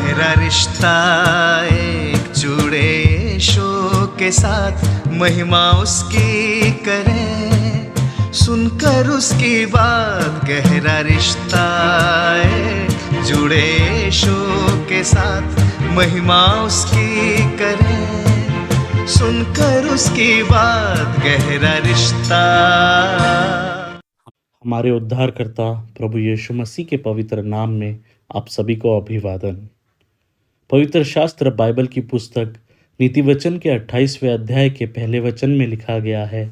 गहरा रिश्ता एक जुड़े यीशु के साथ, महिमा उसकी करें सुनकर उसकी बात। गहरा रिश्ता एक जुड़े यीशु के साथ, महिमा उसकी करें सुनकर उसकी बात। गहरा रिश्ता। हमारे उद्धारकर्ता प्रभु यीशु मसीह के पवित्र नाम में आप सभी को अभिवादन। पवित्र शास्त्र बाइबल की पुस्तक नीतिवचन के 28वें अध्याय के पहले वचन में लिखा गया है,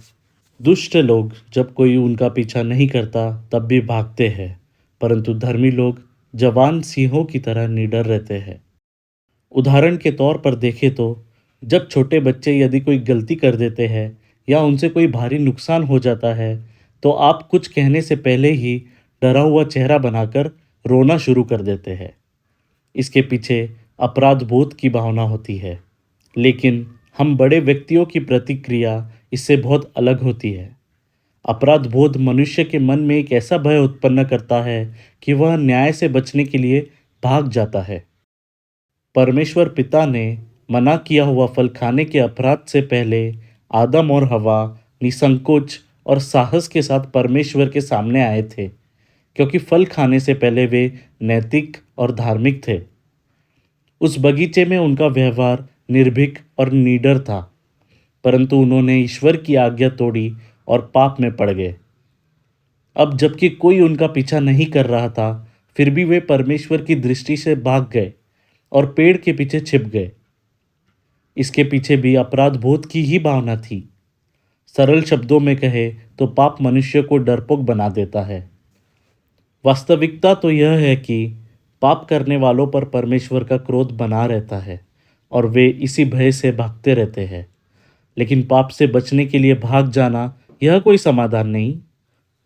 दुष्ट लोग जब कोई उनका पीछा नहीं करता तब भी भागते हैं, परंतु धर्मी लोग जवान सिंहों की तरह निडर रहते हैं। उदाहरण के तौर पर देखें तो जब छोटे बच्चे यदि कोई गलती कर देते हैं या उनसे कोई भारी नुकसान हो जाता है तो आप कुछ कहने से पहले ही डरा हुआ चेहरा बनाकर रोना शुरू कर देते हैं। इसके पीछे अपराध बोध की भावना होती है, लेकिन हम बड़े व्यक्तियों की प्रतिक्रिया इससे बहुत अलग होती है। अपराध बोध मनुष्य के मन में एक ऐसा भय उत्पन्न करता है कि वह न्याय से बचने के लिए भाग जाता है। परमेश्वर पिता ने मना किया हुआ फल खाने के अपराध से पहले आदम और हवा निसंकोच और साहस के साथ परमेश्वर के सामने आए थे, क्योंकि फल खाने से पहले वे नैतिक और धार्मिक थे। उस बगीचे में उनका व्यवहार निर्भीक और निडर था, परंतु उन्होंने ईश्वर की आज्ञा तोड़ी और पाप में पड़ गए। अब जबकि कोई उनका पीछा नहीं कर रहा था, फिर भी वे परमेश्वर की दृष्टि से भाग गए और पेड़ के पीछे छिप गए। इसके पीछे भी अपराध बोध की ही भावना थी। सरल शब्दों में कहे तो पाप मनुष्य को डरपोक बना देता है। वास्तविकता तो यह है कि पाप करने वालों पर परमेश्वर का क्रोध बना रहता है और वे इसी भय से भागते रहते हैं। लेकिन पाप से बचने के लिए भाग जाना यह कोई समाधान नहीं,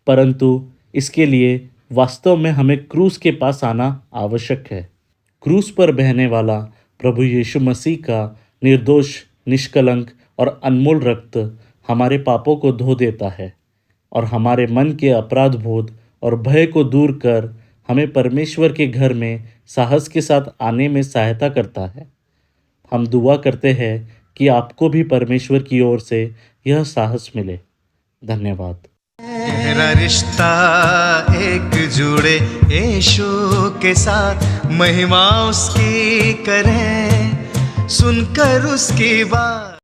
परंतु इसके लिए वास्तव में हमें क्रूस के पास आना आवश्यक है। क्रूस पर बहने वाला प्रभु यीशु मसीह का निर्दोष, निष्कलंक और अनमोल रक्त हमारे पापों को धो देता है और हमारे मन के अपराध बोध और भय को दूर कर हमें परमेश्वर के घर में साहस के साथ आने में सहायता करता है। हम दुआ करते हैं कि आपको भी परमेश्वर की ओर से यह साहस मिले। धन्यवाद। गहरा रिश्ता एक जुड़े यीशु के साथ, महिमा उसकी करें सुनकर उसकी बात।